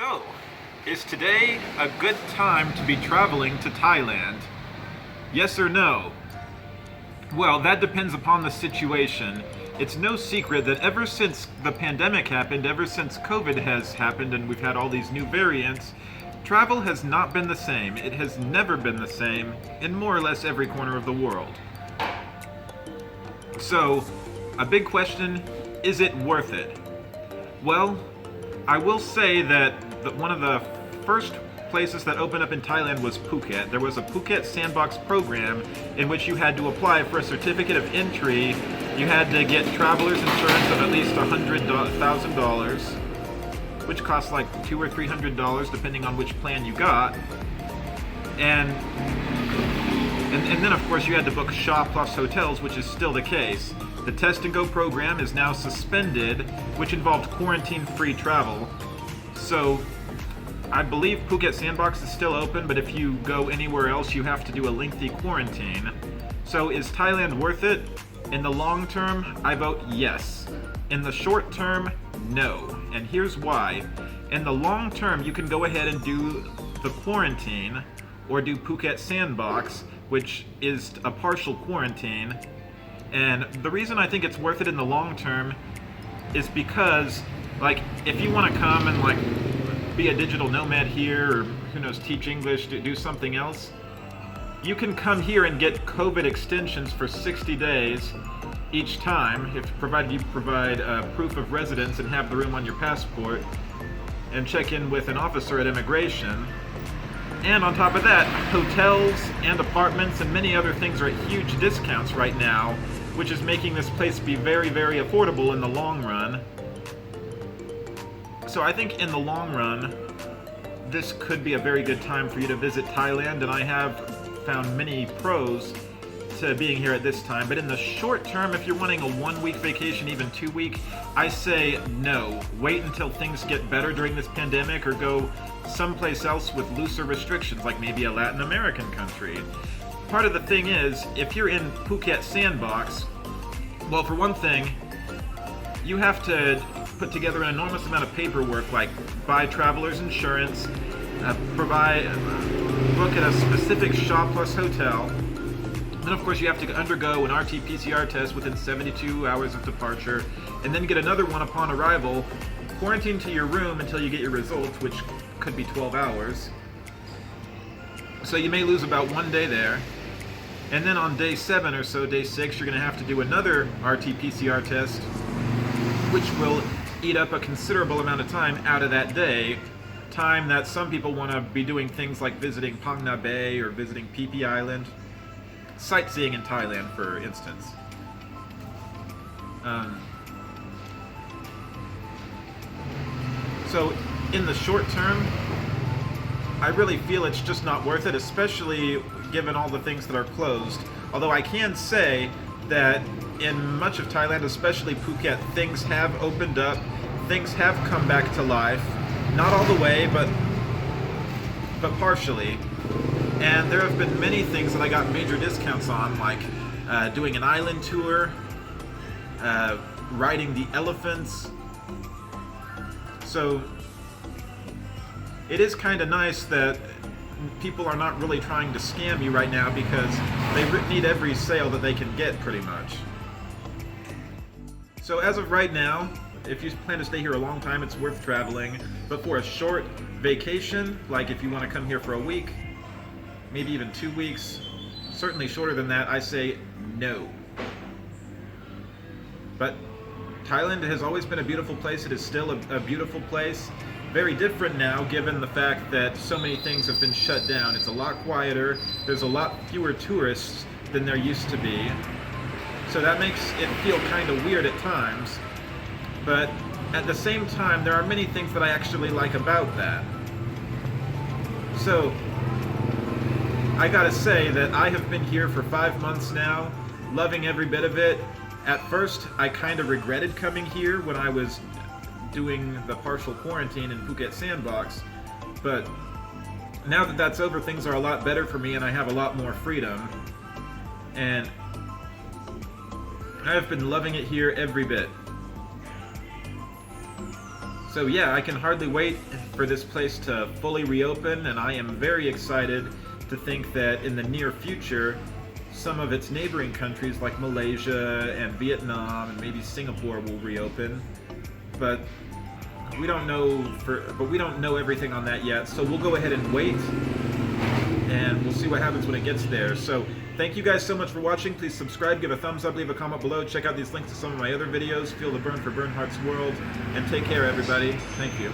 So, is today a good time to be traveling to Thailand? Yes or no? Well, that depends upon the situation. It's no secret that ever since the pandemic happened, ever since COVID has happened and we've had all these new variants, travel has not been the same. It has never been the same in more or less every corner of the world. So, a big question, is it worth it? Well, I will say that one of the first places that opened up in Thailand was Phuket. There was a Phuket Sandbox program in which you had to apply for a certificate of entry. You had to get traveler's insurance of at least $100,000, which costs like $200 or $300 depending on which plan you got. And then of course you had to book Shaw Plus hotels, which is still the case. The Test and Go program is now suspended, which involved quarantine-free travel. So I believe Phuket Sandbox is still open, but if you go anywhere else, you have to do a lengthy quarantine. So is Thailand worth it? In the long term, I vote yes. In the short term, no. And here's why. In the long term, you can go ahead and do the quarantine, or do Phuket Sandbox, which is a partial quarantine. And the reason I think it's worth it in the long term is because, like, if you want to come and, like, be a digital nomad here, or, who knows, teach English, do something else, you can come here and get COVID extensions for 60 days each time, provided you provide proof of residence and have the room on your passport, and check in with an officer at immigration. And on top of that, hotels and apartments and many other things are at huge discounts right now, which is making this place be very, very affordable in the long run. So I think in the long run, this could be a very good time for you to visit Thailand, and I have found many pros to being here at this time. But in the short term, if you're wanting a 1-week vacation, even 2-week, I say no. Wait until things get better during this pandemic, or go someplace else with looser restrictions, like maybe a Latin American country. Part of the thing is, if you're in Phuket Sandbox, well, for one thing, you have to put together an enormous amount of paperwork, like buy traveler's insurance, book at a specific Shaw Plus hotel. Then, of course, you have to undergo an RT-PCR test within 72 hours of departure, and then get another one upon arrival, quarantine to your room until you get your results, which could be 12 hours. So you may lose about 1 day there. And then on day 7 or so, day 6, you're going to have to do another RT-PCR test, which will eat up a considerable amount of time out of that day. Time that some people want to be doing things like visiting Phang Nga Bay or visiting Phi Phi Island. Sightseeing in Thailand, for instance. So in the short term, I really feel it's just not worth it, especially given all the things that are closed. Although I can say that in much of Thailand, especially Phuket, things have opened up, things have come back to life. Not all the way, but partially. And there have been many things that I got major discounts on, like doing an island tour, riding the elephants. So it is kind of nice that people are not really trying to scam you right now, because they need every sale that they can get, pretty much. So as of right now, if you plan to stay here a long time, it's worth traveling. But for a short vacation, like if you want to come here for a week, maybe even 2 weeks, certainly shorter than that, I say no. But Thailand has always been a beautiful place. It is still a beautiful place. Very different now, given the fact that so many things have been shut down. It's a lot quieter. There's a lot fewer tourists than there used to be. So that makes it feel kind of weird at times. But at the same time, there are many things that I actually like about that. So I gotta say that I have been here for 5 months now, loving every bit of it. At first, I kind of regretted coming here when I was doing the partial quarantine in Phuket Sandbox, but now that that's over, things are a lot better for me and I have a lot more freedom, and I've been loving it here every bit. So yeah, I can hardly wait for this place to fully reopen, and I am very excited to think that in the near future, some of its neighboring countries like Malaysia and Vietnam and maybe Singapore will reopen. But we don't know everything on that yet, so we'll go ahead and wait, and we'll see what happens when it gets there. So thank you guys so much for watching. Please subscribe, give a thumbs up, leave a comment below, check out these links to some of my other videos, Feel the Burn for Bernhardt's World, and take care, everybody. Thank you.